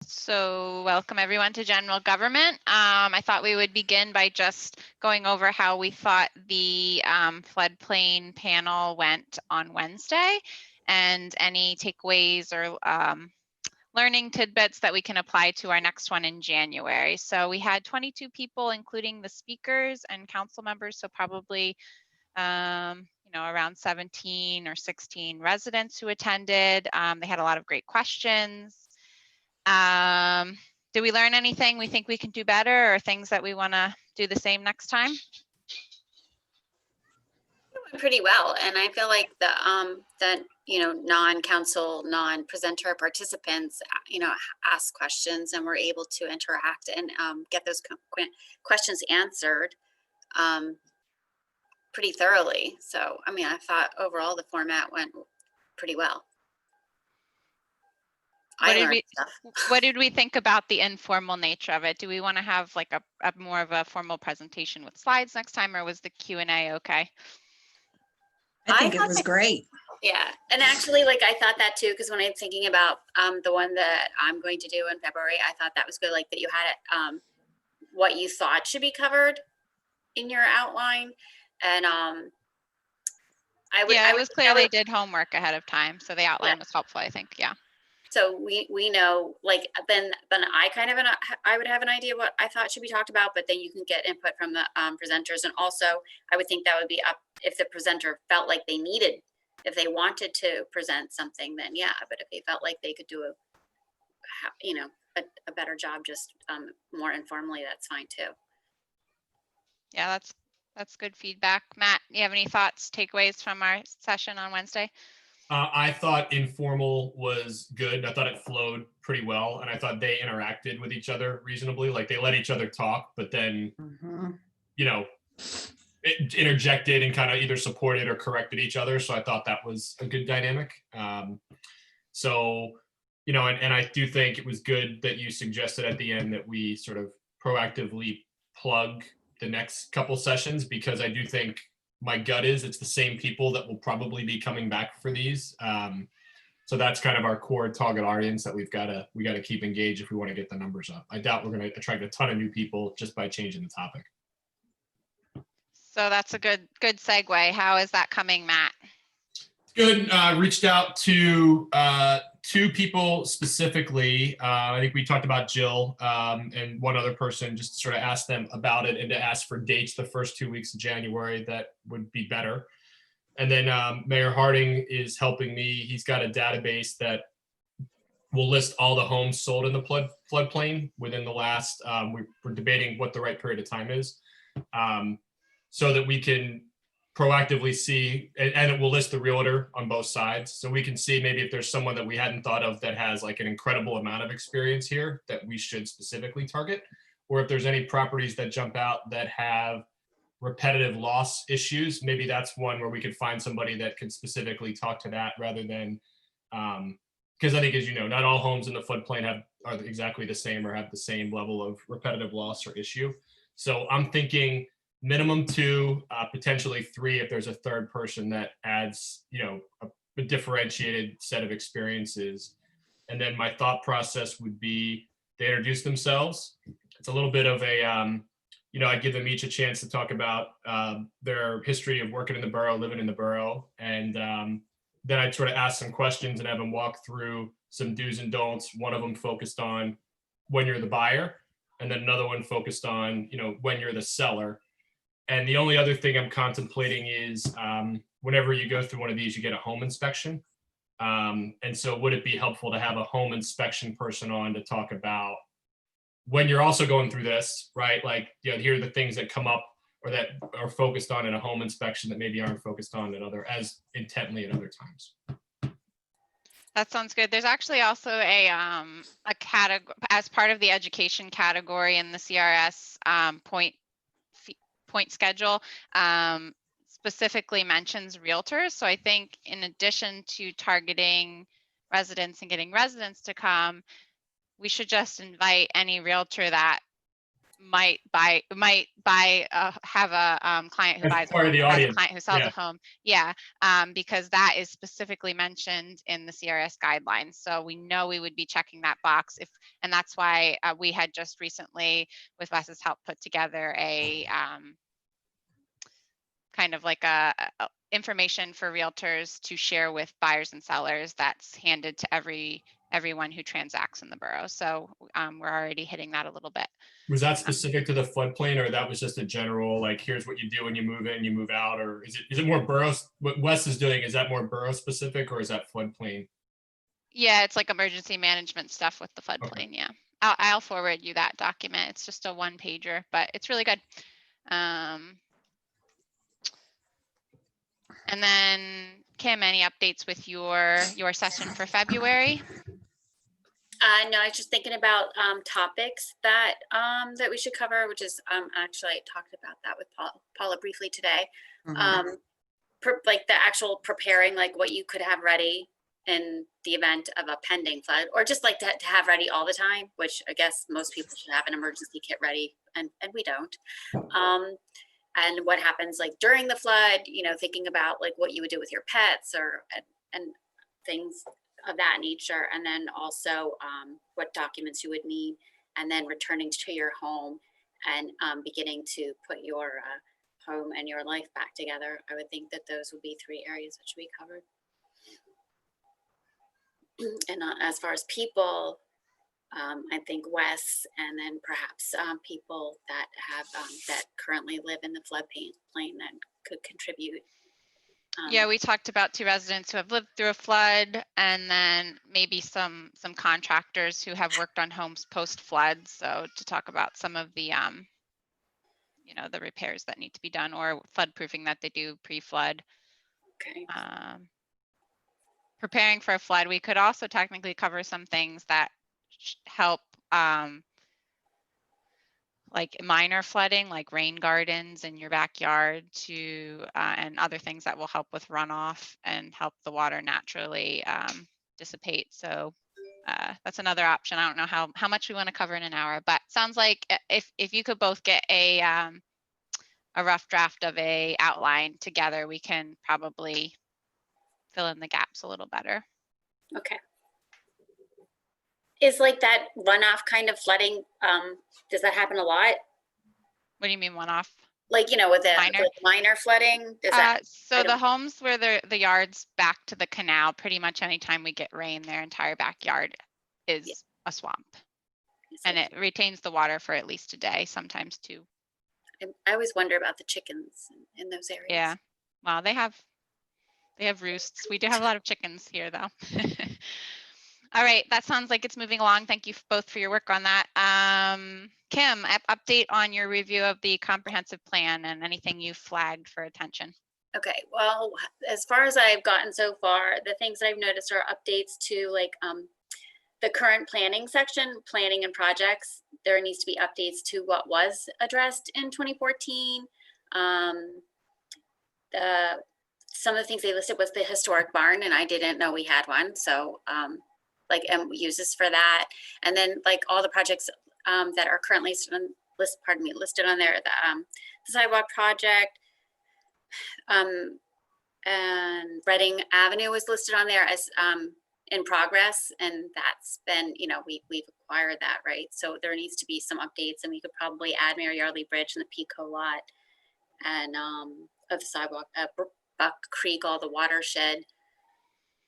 So welcome everyone to general government. I thought we would begin by just going over how we thought the floodplain panel went on Wednesday and any takeaways or learning tidbits that we can apply to our next one in January. So we had 22 people, including the speakers and council members, so probably around 17 or 16 residents who attended. They had a lot of great questions. Did we learn anything we think we can do better or things that we want to do the same next time? It went pretty well, and I feel like the non-council, non-presenter participants asked questions and were able to interact and get those questions answered pretty thoroughly. So I mean, I thought overall the format went pretty well. What did we think about the informal nature of it? Do we want to have like a more of a formal presentation with slides next time, or was the Q&A okay? I think it was great. Yeah, and actually, like, I thought that too, because when I'm thinking about the one that I'm going to do in February, I thought that was good, like that you had what you thought should be covered in your outline, and it was clear they did homework ahead of time, so the outline was helpful, I think. Yeah. So we know, like, then I would have an idea what I thought should be talked about, but then you can get input from the presenters. And also I would think that would be up if the presenter felt like they needed, if they wanted to present something, then yeah, but if they felt like they could do a better job just more informally, that's fine too. Yeah, that's good feedback. Matt, you have any thoughts, takeaways from our session on Wednesday? I thought informal was good. I thought it flowed pretty well, and I thought they interacted with each other reasonably. Like they let each other talk, but then, interjected and kind of either supported or corrected each other. So I thought that was a good dynamic. And I do think it was good that you suggested at the end that we sort of proactively plug the next couple sessions, because I do think my gut is it's the same people that will probably be coming back for these. So that's kind of our core target audience that we got to keep engaged if we want to get the numbers up. I doubt we're going to attract a ton of new people just by changing the topic. So that's a good segue. How is that coming, Matt? Good. Reached out to two people specifically. I think we talked about Jill and one other person, just to sort of ask them about it and to ask for dates the first 2 weeks of January that would be better. And then Mayor Harding is helping me. He's got a database that will list all the homes sold in the floodplain within the last, we're debating what the right period of time is, so that we can proactively see, and it will list the realtor on both sides. So we can see maybe if there's someone that we hadn't thought of that has like an incredible amount of experience here that we should specifically target, or if there's any properties that jump out that have repetitive loss issues, maybe that's one where we could find somebody that could specifically talk to that rather than, because I think, as you know, not all homes in the floodplain are exactly the same or have the same level of repetitive loss or issue. So I'm thinking minimum 2, potentially 3 if there's a third person that adds, a differentiated set of experiences. And then my thought process would be they introduce themselves. It's a little bit of a, I give them each a chance to talk about their history of working in the borough, living in the borough. And then I sort of ask some questions and have them walk through some do's and don'ts. One of them focused on when you're the buyer, and then another one focused on, when you're the seller. And the only other thing I'm contemplating is whenever you go through one of these, you get a home inspection. And so would it be helpful to have a home inspection person on to talk about when you're also going through this, right? Like, here are the things that come up or that are focused on in a home inspection that maybe aren't focused on as intently at other times. That sounds good. There's actually also a category as part of the education category in the CRS point schedule, specifically mentions realtors. So I think in addition to targeting residents and getting residents to come, we should just invite any realtor that might have a client who As buys a part of home the or has a audience, client who sells yeah. a home. Yeah, because that is specifically mentioned in the CRS guidelines. So we know we would be checking that box and that's why we had just recently, with Wes's help, put together a kind of like a information for realtors to share with buyers and sellers that's handed to everyone who transacts in the borough. So we're already hitting that a little bit. Was that specific to the floodplain, or that was just a general, like, here's what you do when you move in, you move out, or is it more borough? What Wes is doing, is that more borough specific, or is that floodplain? Yeah, it's like emergency management stuff with the floodplain. Yeah, I'll forward you that document. It's just a 1-pager, but it's really good. And then Kim, any updates with your session for February? No, I was just thinking about topics that that we should cover, which is actually I talked about that with Paula briefly today. Mhm. Like the actual preparing, like what you could have ready in the event of a pending flood, or just like to have ready all the time, which I guess most people should have an emergency kit ready, and we don't. And what happens like during the flood, you know, thinking about like what you would do with your pets or and things of that nature. And then also what documents you would need, and then returning to your home and beginning to put your home and your life back together. I would think that those would be 3 areas that should be covered. And as far as people, I think Wes, and then perhaps people that have that currently live in the floodplain that could contribute. Yeah, we talked about 2 residents who have lived through a flood, and then maybe some contractors who have worked on homes post flood. So to talk about some of the you know, the repairs that need to be done, or flood proofing that they do pre-flood. Okay. Preparing for a flood, we could also technically cover some things that help like minor flooding, like rain gardens in your backyard and other things that will help with runoff and help the water naturally dissipate. So that's another option. I don't know how much we want to cover in an hour, but sounds like if you could both get a rough draft of a outline together, we can probably fill in the gaps a little better. Okay. Is like that runoff kind of flooding, does that happen a lot? What do you mean one-off? Like, you know, with the Minor? like minor flooding? Does that? So the homes where the yard's back to the canal, pretty much anytime we get rain, their entire backyard is a swamp. And it retains the water for at least a day, sometimes 2. I always wonder about the chickens in those areas. Yeah. Well, they have roosts. We do have a lot of chickens here though. All right, that sounds like it's moving along. Thank you both for your work on that. Kim, update on your review of the comprehensive plan and anything you flagged for attention. Okay, well, as far as I've gotten so far, the things I've noticed are updates to like the current planning section, planning and projects. There needs to be updates to what was addressed in 2014. Some of the things they listed was the historic barn, and I didn't know we had one. So like uses for that. And then like all the projects that are currently listed on there, the sidewalk project, and Reading Avenue was listed on there as in progress, and that's been, you know, we've acquired that, right? So there needs to be some updates, and we could probably add Mary Yardley Bridge and the Pico lot, and of the sidewalk, Buck Creek, all the watershed,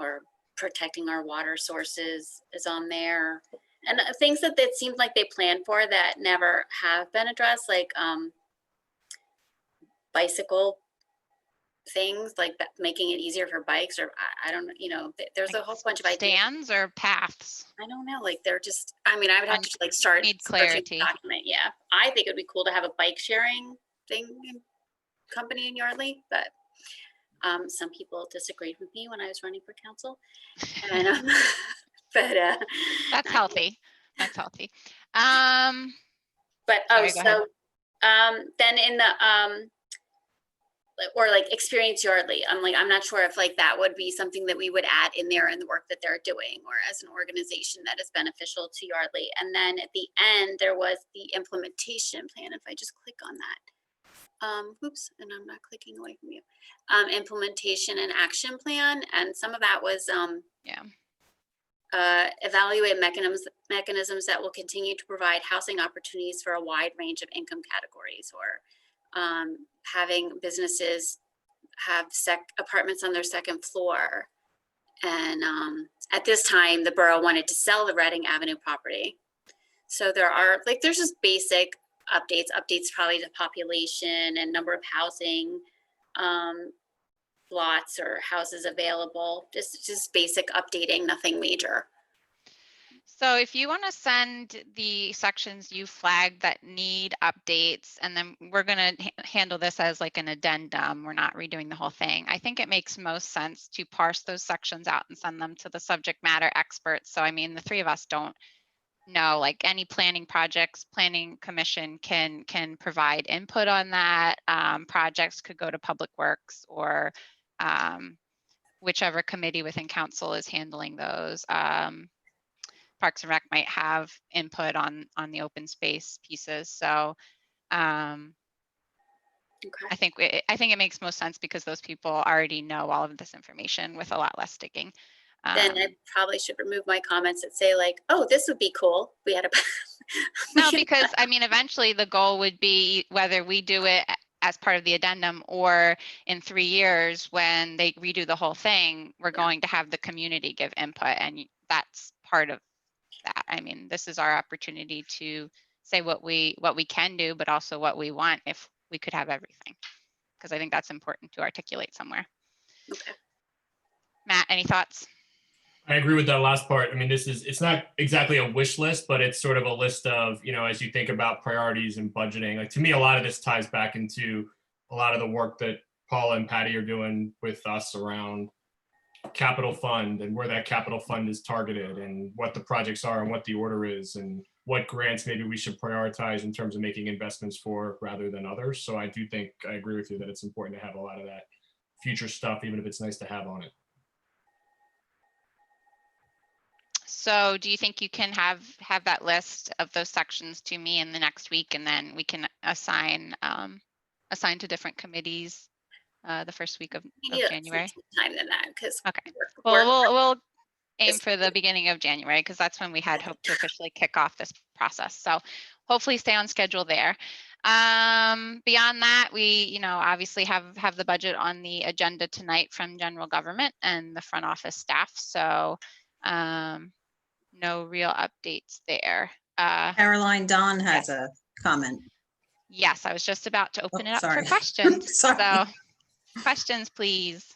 or protecting our water sources is on there, and things that it seems like they planned for that never have been addressed, like bicycle things, like that, making it easier for bikes, or I don't know, you know, there's Like a whole bunch of ideas. stands or paths? I don't know, like they're just, I mean, I would have to like start Need searching the clarity. document. Yeah, I think it'd be cool to have a bike sharing thing company in Yardley, but some people disagreed with me when I was running for council, and but That's healthy. That's healthy. But Sorry, go ahead. then in the or like Experience Yardley. I'm not sure if like that would be something that we would add in there in the work that they're doing, or as an organization that is beneficial to Yardley. And then at the end, there was the implementation plan. If I just click on that, oops, and I'm not clicking away from you. Implementation and action plan, and some of that was evaluate mechanisms that will continue to provide housing opportunities for a wide range of income categories, or having businesses have apartments on their second floor. And at this time, the borough wanted to sell the Reading Avenue property. So there's just basic updates probably to population and number of housing lots or houses available, just basic updating, nothing major. So if you want to send the sections you flagged that need updates, and then we're going to handle this as like an addendum, we're not redoing the whole thing. I think it makes most sense to parse those sections out and send them to the subject matter experts. So I mean, the three of us don't know, like any planning projects, planning commission can provide input on that. Projects could go to Public Works, or whichever committee within council is handling those. Parks and Rec might have input on the open space pieces. So I think it makes most sense because those people already know all of this information with a lot less digging. Then I probably should remove my comments that say like, oh, this would be cool. We had a no, because I mean, eventually the goal would be whether we do it as part of the addendum, or in 3 years when they redo the whole thing, we're going to have the community give input, and that's part of that. I mean, this is our opportunity to say what we can do, but also what we want if we could have everything, because I think that's important to articulate somewhere. Okay. Matt, any thoughts? I agree with that last part. I mean, it's not exactly a wish list, but it's sort of a list of, as you think about priorities and budgeting, like to me, a lot of this ties back into a lot of the work that Paula and Patty are doing with us around capital fund, and where that capital fund is targeted, and what the projects are, and what the order is, and what grants maybe we should prioritize in terms of making investments for rather than others. So I do think I agree with you that it's important to have a lot of that future stuff, even if it's nice to have on it. So do you think you can have that list of those sections to me in the next week, and then we can assign to different committees the first week of January? Time than that, because okay. Well, we'll aim for the beginning of January, because that's when we had hoped to officially kick off this process. So hopefully stay on schedule there. Beyond that, we obviously have the budget on the agenda tonight from general government and the front office staff. So no real updates there. Caroline Don has a comment. Yes, I was just about to open it up sorry. for questions. Sorry. So questions, please.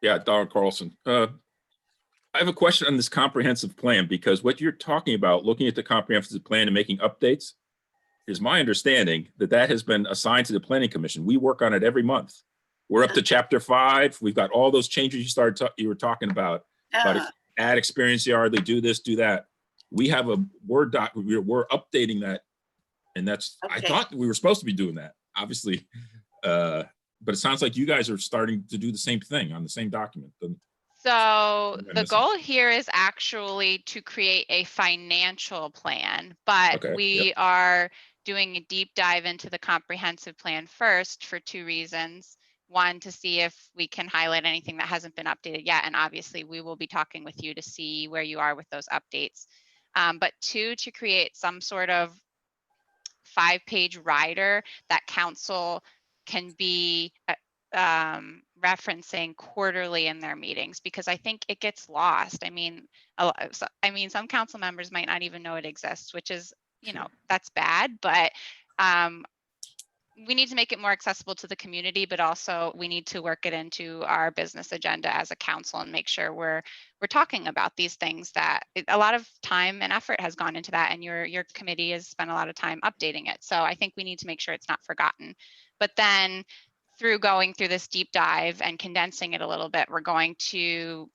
Yeah, Don Carlson. I have a question on this comprehensive plan, because what you're talking about, looking at the comprehensive plan and making updates, is my understanding that has been assigned to the Planning Commission. We work on it every month. We're up to chapter 5. We've got all those changes you were talking about add Experience Yardley, do this, do that. We have a Word doc. We're updating that, and that's. Okay. I thought we were supposed to be doing that, obviously, but it sounds like you guys are starting to do the same thing on the same document. So the goal here is actually to create a financial plan, but we are doing a deep dive into the comprehensive plan first for 2 reasons. One, to see if we can highlight anything that hasn't been updated yet. And obviously we will be talking with you to see where you are with those updates. But 2, to create some sort of 5-page rider that council can be referencing quarterly in their meetings, because I think it gets lost. I mean, some council members might not even know it exists, which is, that's bad, but we need to make it more accessible to the community, but also we need to work it into our business agenda as a council and make sure we're talking about these things that a lot of time and effort has gone into that, and your committee has spent a lot of time updating it. So I think we need to make sure it's not forgotten. But then through going through this deep dive and condensing it a little bit, we're going to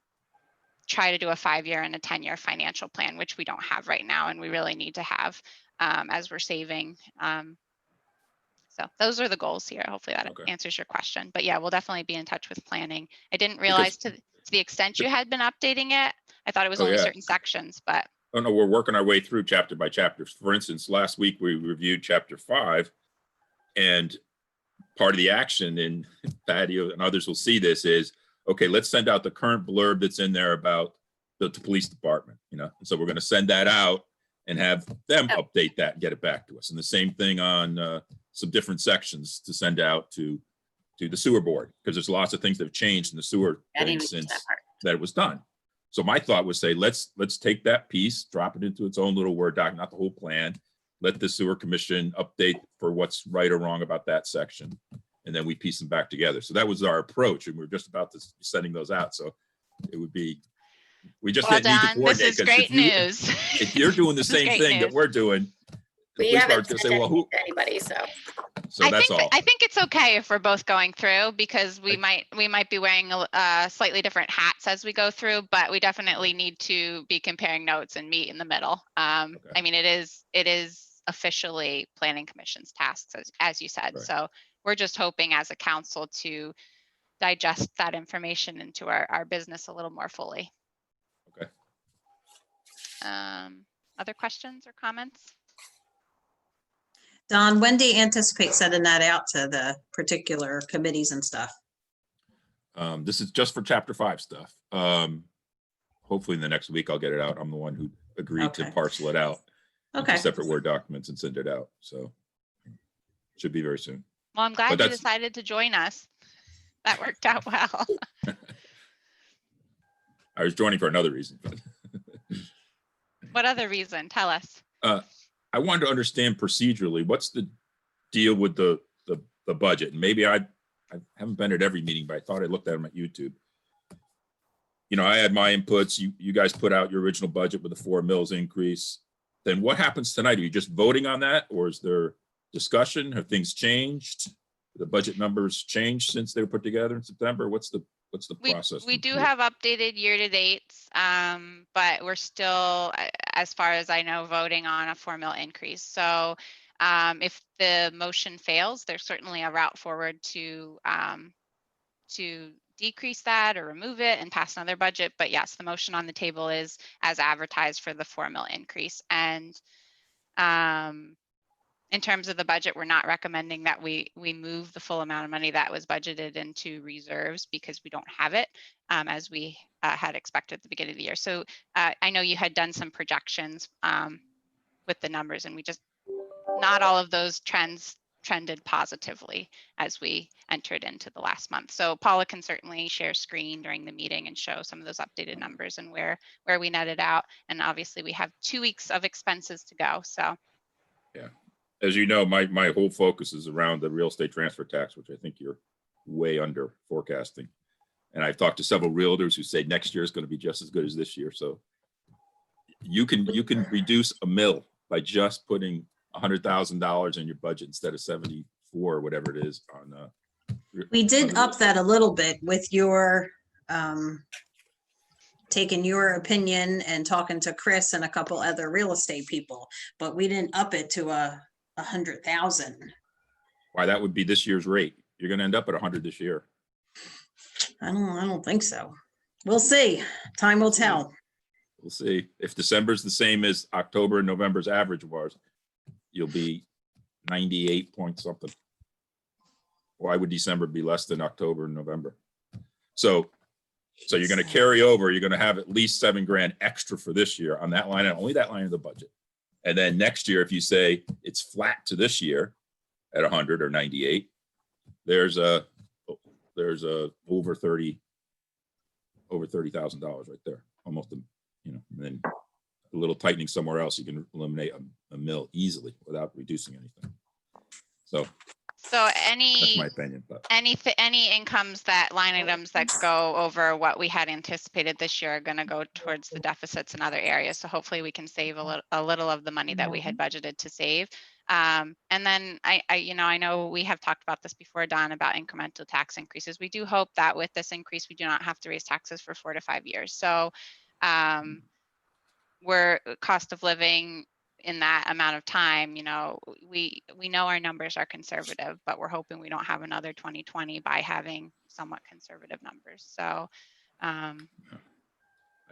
try to do a 5-year and a 10-year financial plan, which we don't have right now, and we really need to have as we're saving. So those are the goals here. Hopefully that Okay. answers your question. But yeah, we'll definitely be in touch with planning. I didn't realize to the extent you had been updating it. I thought it was Oh, only yeah. certain sections, but Oh, no, we're working our way through chapter by chapter. For instance, last week we reviewed chapter 5, and part of the action, and Patty and others will see this, is, okay, let's send out the current blurb that's in there about the police department, you know? So we're going to send that out and have them update that and get it back to us. And the same thing on some different sections to send out to the sewer board, because there's lots of things that have changed in the sewer I thing didn't even get since that part. that it was done. So my thought was, say, let's take that piece, drop it into its own little Word doc, not the whole plan. Let the sewer commission update for what's right or wrong about that section. And then we piece them back together. So that was our approach. And we're just about to sending those out. So it would be, we just well didn't need to done. This coordinate. is 'cause great news. if you're doing the This is same great thing that news. we're doing, the We police haven't department's gonna sent say, well, who? anything to anybody, so. So that's all. I think it's okay if we're both going through, because we might be wearing slightly different hats as we go through, but we definitely need to be comparing notes and meet in the middle. I mean, it is officially planning commission's tasks, as you said. Right. So we're just hoping as a council to digest that information into our business a little more fully. Okay. Other questions or comments? Don, when do you anticipate sending that out to the particular committees and stuff? This is just for chapter 5 stuff. Hopefully in the next week I'll get it out. I'm the one who agreed to Okay. parcel it out into Okay, separate Word documents and send it out. So should be very soon. Well, I'm glad But you that's- decided to join us. That worked out well. I was joining for another reason, but What other reason? Tell us. I wanted to understand procedurally, what's the deal with the budget? And maybe I haven't been at every meeting, but I thought I looked at them at YouTube. You know, I had my inputs. You guys put out your original budget with the 4 mills increase. Then what happens tonight? Are you just voting on that, or is there discussion? Have things changed? The budget numbers changed since they were put together in September? What's the process? We do have updated year-to-dates, but we're still, as far as I know, voting on a 4 mil increase. So if the motion fails, there's certainly a route forward to decrease that or remove it and pass another budget. But yes, the motion on the table is as advertised for the 4 mil increase. And in terms of the budget, we're not recommending that we move the full amount of money that was budgeted into reserves, because we don't have it as we had expected at the beginning of the year. So I know you had done some projections with the numbers, and not all of those trended positively as we entered into the last month. So Paula can certainly share screen during the meeting and show some of those updated numbers and where we netted out. And obviously we have 2 weeks of expenses to go. So Yeah. As you know, my whole focus is around the real estate transfer tax, which I think you're way under forecasting. And I've talked to several realtors who say next year is going to be just as good as this year. So you can reduce a mill by just putting $100,000 in your budget instead of 74 or whatever it is on. we did up that a little bit with your, taking your opinion and talking to Chris and a couple other real estate people, but we didn't up it to 100,000. Why, that would be this year's rate. You're going to end up at 100 this year. I don't think so. We'll see. Time will tell. We'll see. If December's the same as October and November's average was, you'll be 98 point something. Why would December be less than October and November? So you're going to carry over, you're going to have at least $7,000 extra for this year on that line, and only that line of the budget. And then next year, if you say it's flat to this year at 100 or 98, there's a over $30,000 right there, almost and then a little tightening somewhere else, you can eliminate a mill easily without reducing anything. So So that's any my opinion, but any incomes that line items that go over what we had anticipated this year are going to go towards the deficits in other areas. So hopefully we can save a little of the money that we had budgeted to save. And then I know we have talked about this before, Don, about incremental tax increases. We do hope that with this increase, we do not have to raise taxes for 4 to 5 years. So where cost of living in that amount of time, we know our numbers are conservative, but we're hoping we don't have another 2020 by having somewhat conservative numbers. So, I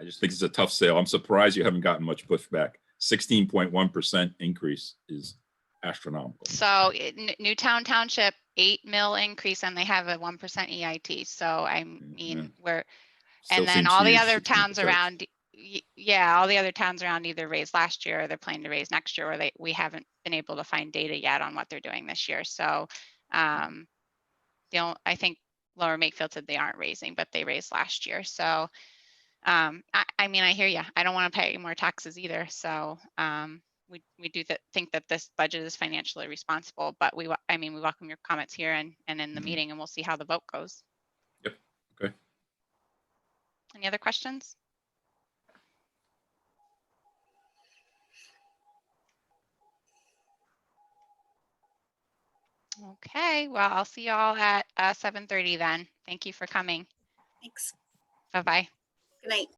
just think it's a tough sale. I'm surprised you haven't gotten much pushback. 16.1% increase is astronomical. so Newtown Township, 8 mil increase, and they have a 1% EIT. So I mean, Still and then seems all the huge, other towns 16%. around, yeah, all the other towns around either raised last year or they're planning to raise next year, or we haven't been able to find data yet on what they're doing this year. So, I think Lower Makefield said they aren't raising, but they raised last year. So, I mean, I hear you. I don't want to pay more taxes either. So, we do think that this budget is financially responsible, but we welcome your comments here and in the Mhm. meeting, and we'll see how the vote goes. Yep. Okay. Any other questions? Okay, well, I'll see y'all at 7:30 then. Thank you for coming. Thanks. Bye-bye. Good night.